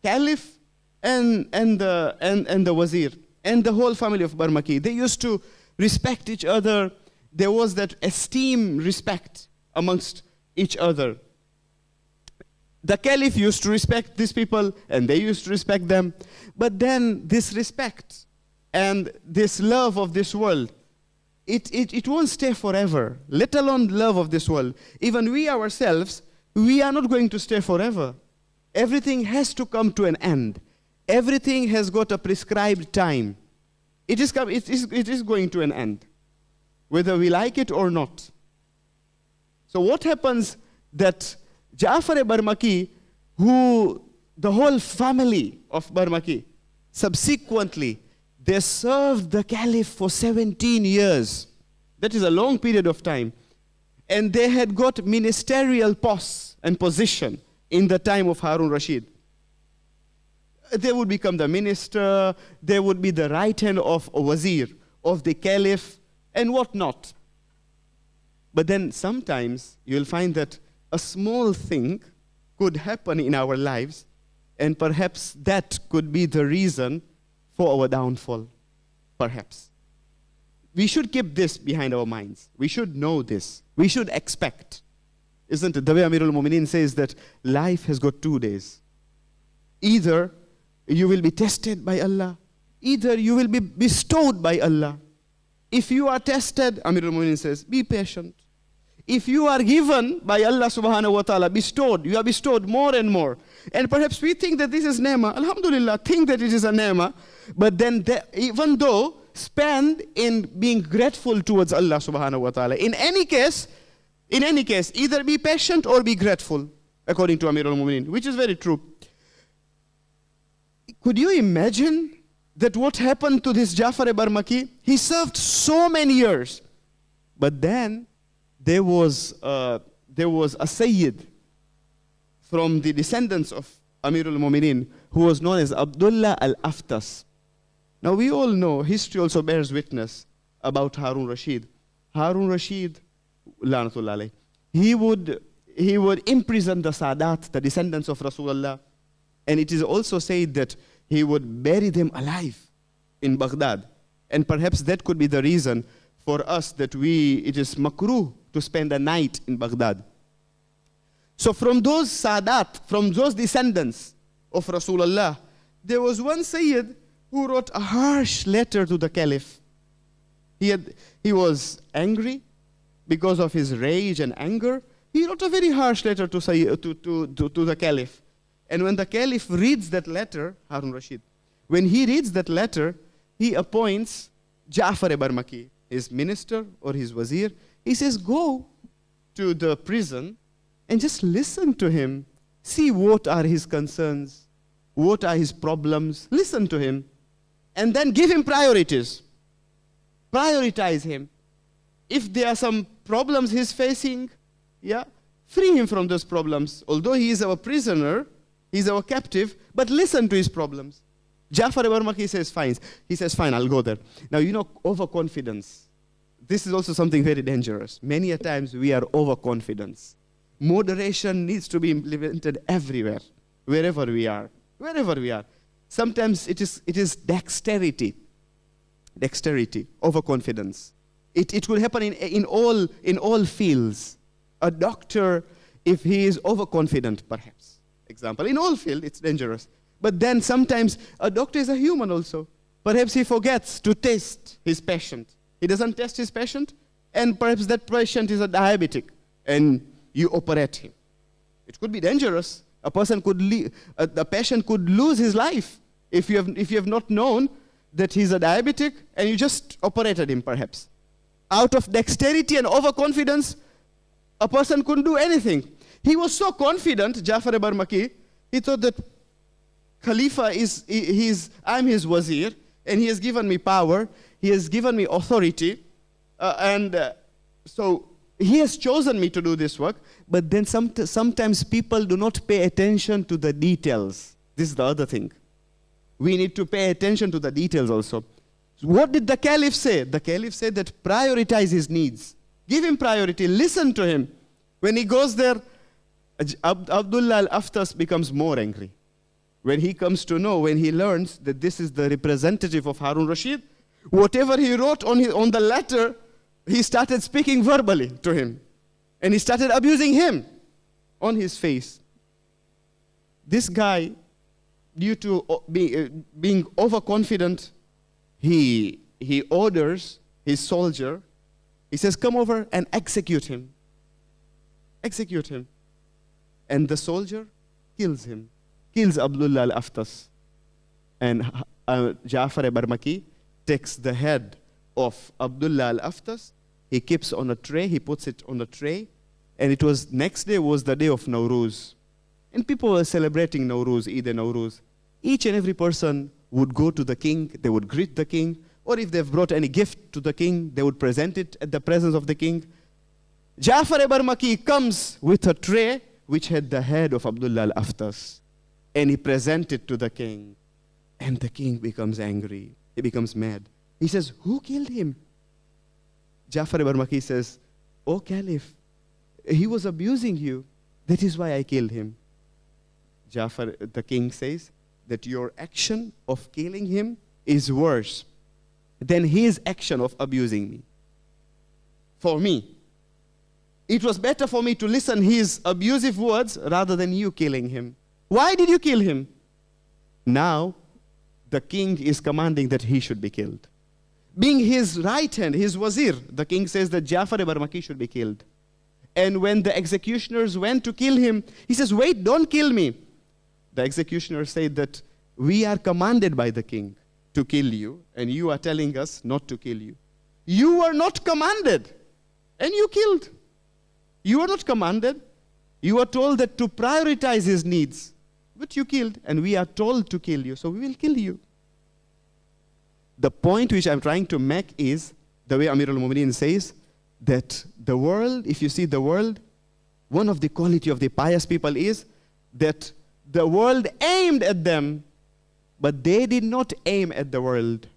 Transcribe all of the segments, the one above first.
Caliph and the Wazir and the whole family of Barmaki, they used to respect each other. There was that esteem, respect amongst each other. The Caliph used to respect these people, and they used to respect them. But then this respect and this love of this world, it won't stay forever, let alone love of this world. Even we ourselves, we are not going to stay forever. Everything has to come to an end. Everything has got a prescribed time. It is going to an end, whether we like it or not. So what happens that Ja'far Barmaki, who the whole family of Barmaki, subsequently, they served the Caliph for 17 years. That is a long period of time. And they had got ministerial posts and position in the time of Harun Rashid. They would become the minister, they would be the right hand of a wazir, of the Caliph, and whatnot. But then sometimes you'll find that a small thing could happen in our lives, and perhaps that could be the reason for our downfall, perhaps. We should keep this behind our minds. We should know this. We should expect. Isn't it? The way Amirul Mu'mineen says that life has got 2 days. Either you will be tested by Allah, either you will be bestowed by Allah. If you are tested, Amirul Mu'mineen says, be patient. If you are given by Allah subhanahu wa ta'ala, bestowed, you are bestowed more and more. And perhaps we think that this is ni'mah. Alhamdulillah, think that it is a ni'mah. But then even though, spend in being grateful towards Allah subhanahu wa ta'ala. In any case, either be patient or be grateful, according to Amirul Mu'mineen, which is very true. Could you imagine that what happened to this Ja'far Barmaki? He served so many years. But then there was a Sayyid from the descendants of Amirul Mu'mineen who was known as Abdullah al-Aftas. Now we all know, history also bears witness about Harun Rashid. Harun Rashid, Lanatullah alayh, he would imprison the Sadat, the descendants of Rasulullah. And it is also said that he would bury them alive in Baghdad. And perhaps that could be the reason for us that it is makruh to spend a night in Baghdad. So from those Sadat, from those descendants of Rasulullah, there was one Sayyid who wrote a harsh letter to the Caliph. He was angry because of his rage and anger. He wrote a very harsh letter to the Caliph. And when the Caliph reads that letter, Harun Rashid, when he reads that letter, he appoints Ja'far Barmaki, his minister or his wazir. He says, go to the prison and just listen to him. See what are his concerns, what are his problems. Listen to him. And then give him priorities. Prioritize him. If there are some problems he's facing, free him from those problems. Although he is our prisoner, he's our captive, but listen to his problems. Ja'far Barmaki says, fine. He says, fine, I'll go there. Now, overconfidence. This is also something very dangerous. Many a times we are overconfident. Moderation needs to be implemented everywhere, wherever we are. Wherever we are. Sometimes it is dexterity, overconfidence. It could happen in all fields. A doctor, if he is overconfident, perhaps, example, in all fields, it's dangerous. But then sometimes a doctor is a human also. Perhaps he forgets to test his patient. He doesn't test his patient, and perhaps that patient is a diabetic, and you operate him. It could be dangerous. A patient could lose his life if you have not known that he's a diabetic, and you just operated him, perhaps. Out of dexterity and overconfidence, a person couldn't do anything. He was so confident, Ja'far Barmaki, he thought that Khalifa I'm his wazir, and he has given me power, he has given me authority, so he has chosen me to do this work. But then sometimes people do not pay attention to the details. This is the other thing. We need to pay attention to the details also. What did the Caliph say? The Caliph said that prioritize his needs. Give him priority. Listen to him. When he goes there, Abdullah al-Aftas becomes more angry. when he comes to know, when he learns that this is the representative of Harun Rashid, whatever he wrote on the letter, he started speaking verbally to him. And he started abusing him on his face. This guy, due to being overconfident, he orders his soldier, he says, come over and execute him. Execute him. And the soldier kills him, kills Abdullah al-Aftas. And Ja'far al-Barmaki takes the head of Abdullah al-Aftas, he keeps on a tray, he puts it on a tray, and it was, next day was the day of Nowruz. And people were celebrating Nowruz, Eid al-Nowruz. Each and every person would go to the king, they would greet the king, or if they've brought any gift to the king, they would present it at the presence of the king. Ja'far al-Barmaki comes with a tray which had the head of Abdullah al-Aftas, and he presents it to the king. And the king becomes angry, he becomes mad. He says, who killed him? Ja'far al-Barmaki says, oh Caliph, he was abusing you, that is why I killed him. Ja'far, the king says, that your action of killing him is worse than his action of abusing me. For me, it was better for me to listen his abusive words rather than you killing him. Why did you kill him? Now, the king is commanding that he should be killed. Being his right hand, his wazir, the king says that Ja'far al-Barmaki should be killed. And when the executioners went to kill him, he says, wait, don't kill me. The executioner said that we are commanded by the king to kill you, and you are telling us not to kill you. You were not commanded, and you killed. You were not commanded. You were told that to prioritize his needs, but you killed, and we are told to kill you, so we will kill you. The point which I'm trying to make is, the way Amir al-Mu'mineen says, that the world, if you see the world, one of the quality of the pious people is that the world aimed at them, but they did not aim at the world.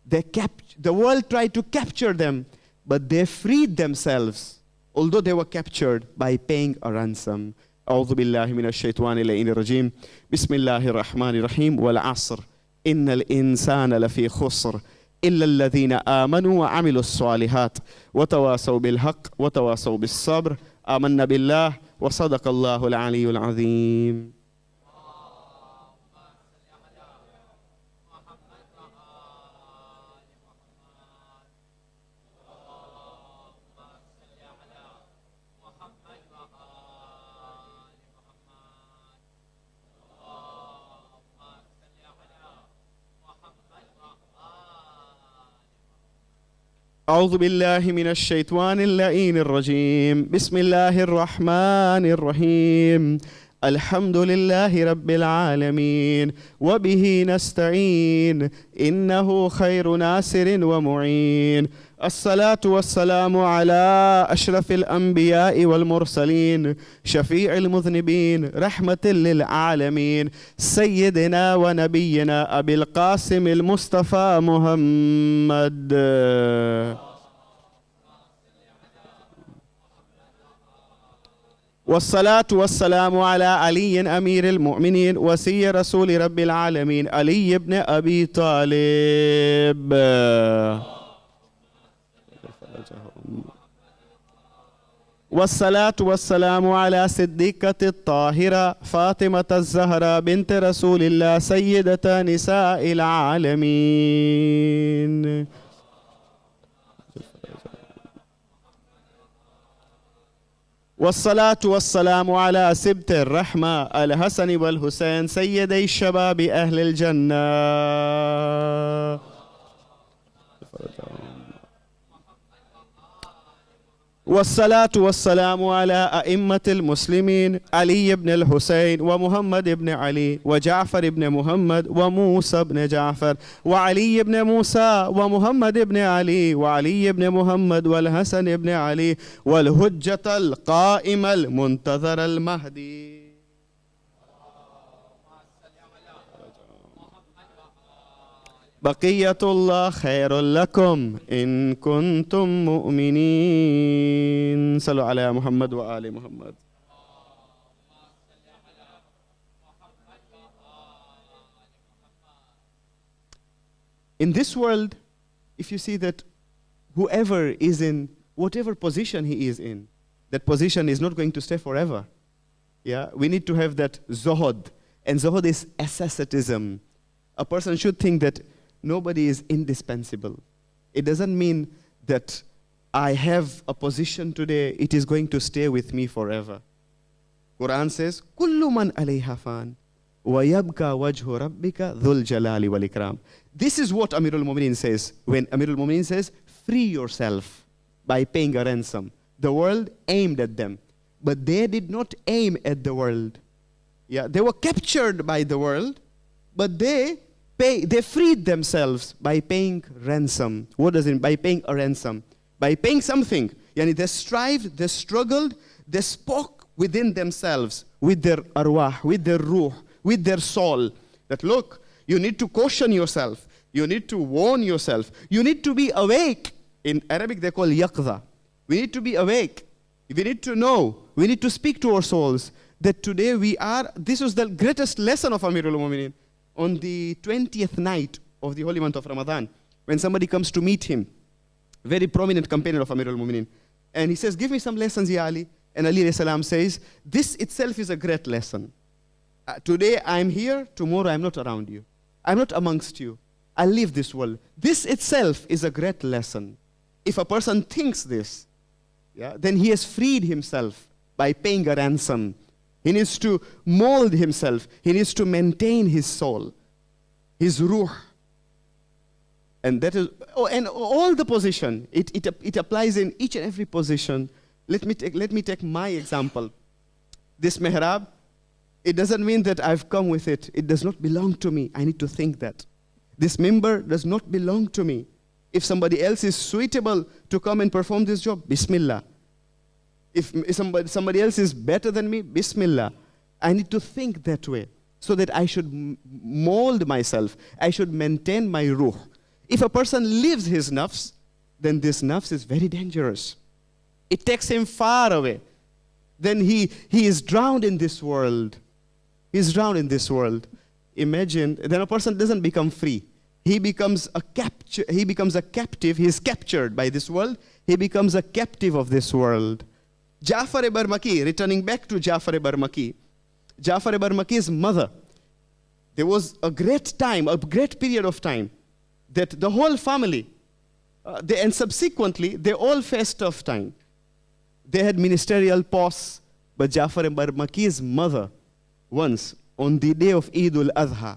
The world tried to capture them, but they freed themselves, although they were captured, by paying a ransom. أعوذ بالله من الشيطان اللعين الرجيم بسم الله الرحمن الرحيم والعصر إن الإنسان لفي خسر إلا الذين آمنوا وعملوا الصالحات وتواصوا بالحق وتواصوا بالصبر آمنا بالله وصدق الله العلي العظيم. أعوذ بالله من الشيطان اللعين الرجيم بسم الله الرحمن الرحيم الحمد لله رب العالمين وبه نستعين إنه خير ناصر ومعين الصلاة والسلام على أشرف الأنبياء والمرسلين شفيع المذنبين رحمة للعالمين سيدنا ونبينا أبي القاسم المصطفى محمد والصلاة والسلام على علي أمير المؤمنين وسي رسول رب العالمين علي بن أبي طالب والصلاة والسلام على صديقة الطاهرة فاطمة الزهراء بنت رسول الله سيدة نساء العالمين والصلاة والسلام على سبت الرحمة الحسن والحسين سيدي الشباب أهل الجنة والصلاة والسلام على أئمة المسلمين علي بن الحسين ومحمد بن علي وجعفر بن محمد وموسى بن جعفر وعلي بن موسى ومحمد بن علي وعلي بن محمد والحسن بن علي والحجة القائمة المنتظر المهدي بقية الله خير لكم إن كنتم مؤمنين صلوا على محمد وآل محمد In this world, if you see that whoever is in whatever position he is in, that position is not going to stay forever. Yeah, we need to have that zohod. And zohod is asceticism. A person should think that nobody is indispensable. It doesn't mean that I have a position today, it is going to stay with me forever. Quran says, "Kullu man alayha fan, wa yabqa wajhu rabbika dhul jalali wal ikram." This is what Amirul Mu'minin says. When Amirul Mu'minin says, free yourself by paying a ransom. The world aimed at them, but they did not aim at the world. Yeah, they were captured by the world, but they freed themselves by paying ransom. What does it mean? By paying a ransom. By paying something. Yani they strived, they struggled, they spoke within themselves, with their arwah, with their ruh, with their soul. That look, you need to caution yourself. You need to warn yourself. You need to be awake. In Arabic they call yaqza. We need to be awake. We need to know. We need to speak to our souls that today we are, this was the greatest lesson of Amirul Mu'minin. On the 20th night of the holy month of Ramadan, when somebody comes to meet him, very prominent companion of Amirul Mu'minin, and he says, give me some lessons, Ya Ali. And Ali alayhi salam says, this itself is a great lesson. Today I'm here, tomorrow I'm not around you. I'm not amongst you. I leave this world. This itself is a great lesson. If a person thinks this, yeah, then he has freed himself by paying a ransom. He needs to mold himself. He needs to maintain his soul, his ruh. And that is, and all the position, it applies in each and every position. Let me take my example. This mihrab, it doesn't mean that I've come with it. It does not belong to me. I need to think that. This member does not belong to me. If somebody else is suitable to come and perform this job, Bismillah. If somebody else is better than me, Bismillah. I need to think that way so that I should mold myself. I should maintain my ruh. If a person lives his nafs, then this nafs is very dangerous. It takes him far away. Then he is drowned in this world. He's drowned in this world. Imagine, then a person doesn't become free. He becomes a captive. He is captured by this world. He becomes a captive of this world. Ja'far-e-Barmaki, returning back to Ja'far-e-Barmaki. Ja'far-e-Barmaki's mother, there was a great time, a great period of time, that the whole family, and subsequently, they all faced tough time. They had ministerial posts, but Ja'far-e-Barmaki's mother, once, on the day of Eid al-Adha,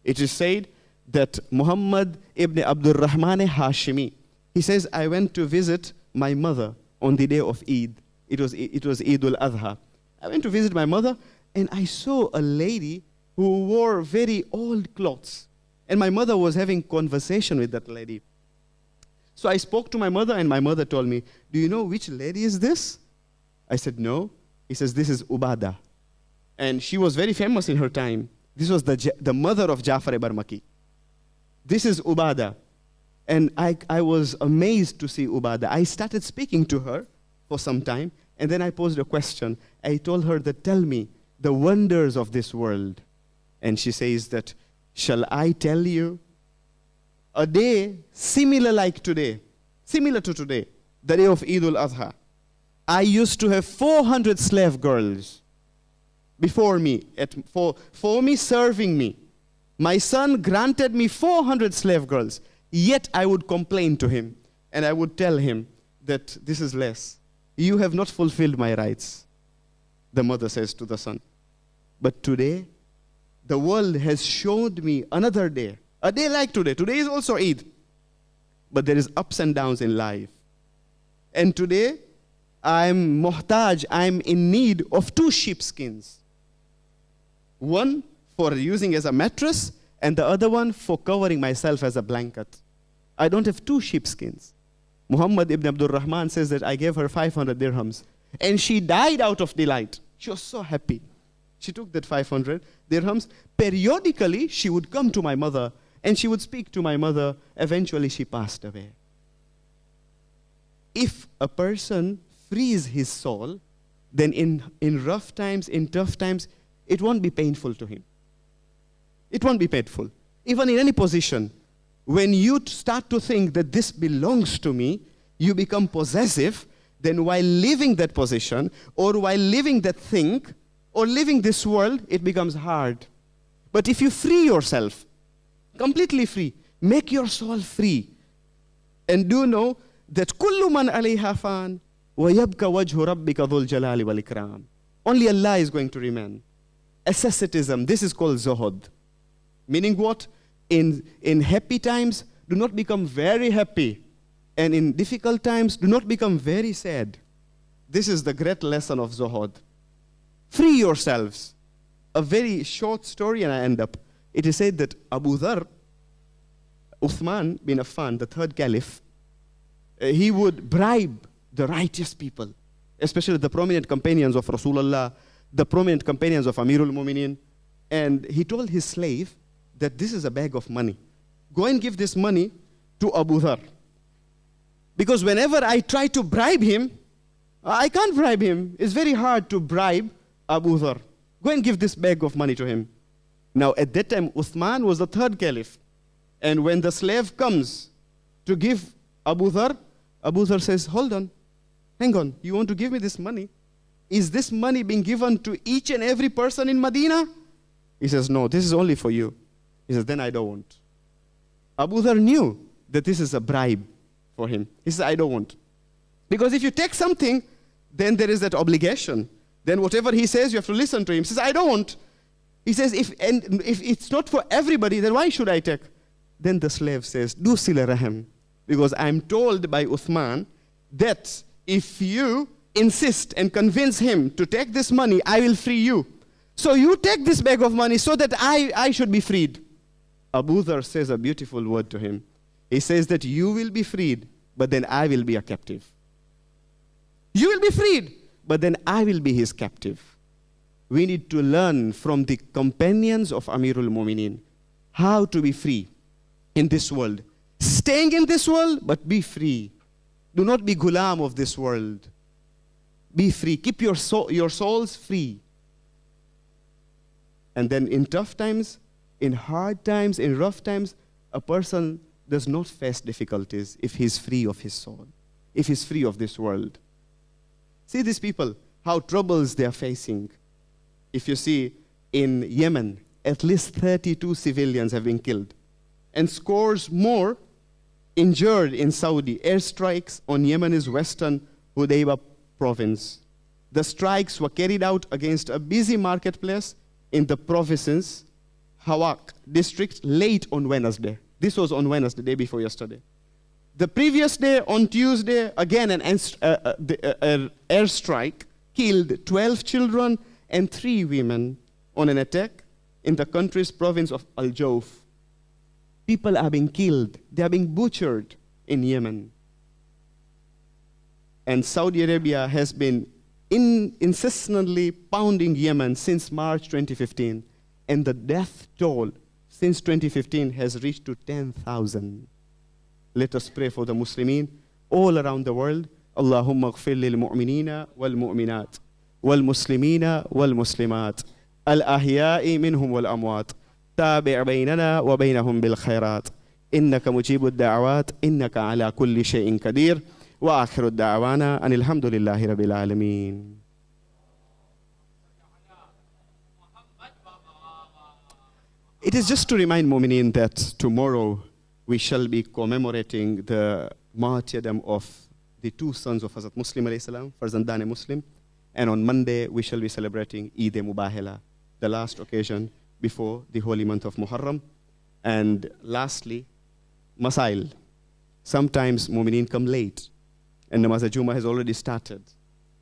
it is said that Muhammad ibn Abdul Rahman Hashimi, he says, I went to visit my mother on the day of Eid. It was Eid al-Adha. I went to visit my mother, and I saw a lady who wore very old clothes. And my mother was having conversation with that lady. So I spoke to my mother, and my mother told me, do you know which lady is this? I said, no. He says, this is Ubada. And she was very famous in her time. This was the mother of Ja'far-e-Barmaki. This is Ubada. And I was amazed to see Ubada. I started speaking to her for some time, and then I posed a question. I told her that, tell me the wonders of this world. And she says that, shall I tell you? A day similar like today, similar to today, the day of Eid al-Adha, I used to have 400 slave girls before me, for me, serving me. My son granted me 400 slave girls, yet I would complain to him, and I would tell him that this is less. You have not fulfilled my rights, the mother says to the son. But today, the world has showed me another day, a day like today. Today is also Eid, but there is ups and downs in life. And today, I'm muhtaj, I'm in need of 2 sheepskins. One for using as a mattress, and the other one for covering myself as a blanket. I don't have 2 sheepskins. Muhammad ibn Abdul Rahman says that I gave her 500 dirhams. And she died out of delight. She was so happy. She took that 500 dirhams. Periodically, she would come to my mother, and she would speak to my mother. Eventually, she passed away. If a person frees his soul, then in rough times, in tough times, it won't be painful to him. It won't be painful. Even in any position, When you start to think that this belongs to me, you become possessive, then while living that position, or while living that thing, or living this world, it becomes hard. But if you free yourself, completely free, make your soul free, and do know that kullu man alayha fan wa yabqa wajhu rabbika dhul jalali wal ikram. Only Allah is going to remain. Asceticism, this is called zuhud. Meaning what? In happy times, do not become very happy. And in difficult times, do not become very sad. This is the great lesson of zuhud. Free yourselves. A very short story and I end up. It is said that Abu Dhar, Uthman bin Affan, the third caliph, he would bribe the righteous people, especially the prominent companions of Rasulullah, the prominent companions of Amirul Mu'mineen. And he told his slave that this is a bag of money. Go and give this money to Abu Dhar. Because whenever I try to bribe him, I can't bribe him. It's very hard to bribe Abu Dhar. Go and give this bag of money to him. Now, at that time, Uthman was the third caliph. And when the slave comes to give Abu Dhar says, hold on, hang on, you want to give me this money? Is this money being given to each and every person in Medina? He says, no, this is only for you. He says, then I don't want. Abu Dhar knew that this is a bribe for him. He says, I don't want. Because if you take something, then there is that obligation. Then whatever he says, you have to listen to him. He says, I don't want. He says, if it's not for everybody, then why should I take? Then the slave says, do sila rahim. Because I'm told by Uthman that if you insist and convince him to take this money, I will free you. So you take this bag of money so that I should be freed. Abu Dhar says a beautiful word to him. He says that you will be freed, but then I will be a captive. You will be freed, but then I will be his captive. We need to learn from the companions of Amirul Mu'mineen how to be free in this world. Staying in this world, but be free. Do not be gulam of this world. Be free. Keep your souls free. And then in tough times, in hard times, in rough times, a person does not face difficulties if he's free of his soul, if he's free of this world. See these people, how troubles they are facing. If you see in Yemen, at least 32 civilians have been killed, and scores more injured in Saudi. Airstrikes on Yemen's western Hudayba province. The strikes were carried out against a busy marketplace in the province's Hawak district late on Wednesday. This was on Wednesday, day before yesterday. The previous day, on Tuesday, again an airstrike killed 12 children and 3 women on an attack in the country's province of Al-Jawf. People are being killed. They are being butchered in Yemen. And Saudi Arabia has been incessantly pounding Yemen since March 2015. And the death toll since 2015 has reached to 10,000. Let us pray for the Muslimin all around the world. Allahumma ghfir lil mu'minina wal mu'minat wal muslimina wal muslimat al ahya'i minhum wal amwat tabi' baynana wa baynahum bil khairat innaka mujibud da'awat innaka ala kulli shay'in qadir wa akhiru da'wana anil hamdulillahi rabbil alamin. It is just to remind Mu'mineen that tomorrow we shall be commemorating the martyrdom of the 2 sons of Hazrat Muslim alayhi salam, Farzandane Muslim, and on Monday we shall be celebrating Eid Mubahila, the last occasion before the holy month of Muharram. And lastly, Masail. Sometimes Mu'mineen come late and Namaz Juma has already started.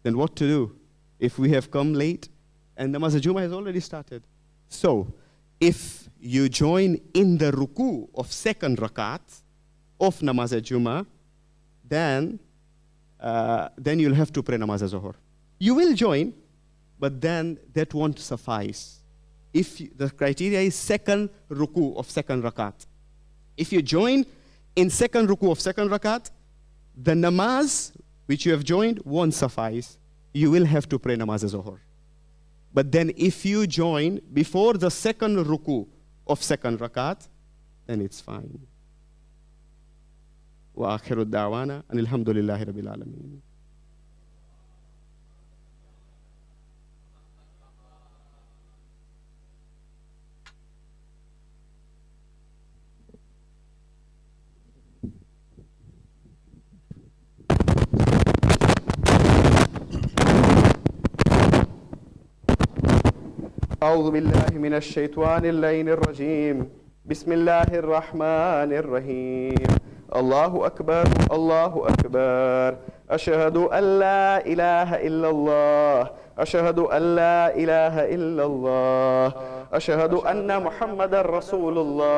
Then what to do if we have come late and Namaz Juma has already started? So, if you join in the ruku of 2nd rakat of Namaz Juma, then you'll have to pray Namaz Zuhur. You will join, but then that won't suffice. If the criteria is 2nd ruku of 2nd rakat. If you join in 2nd ruku of 2nd rakat, the namaz which you have joined won't suffice. You will have to pray Namaz Zuhur. But then if you join before the 2nd ruku of 2nd rakat, then it's fine. وآخر الدعوانا أن الحمد لله رب العالمين. أعوذ بالله من الشيطان اللعين الرجيم. بسم الله الرحمن الرحيم. الله أكبر الله أكبر. أشهد أن لا إله إلا الله. أشهد أن لا إله إلا الله. أشهد أن محمد رسول الله.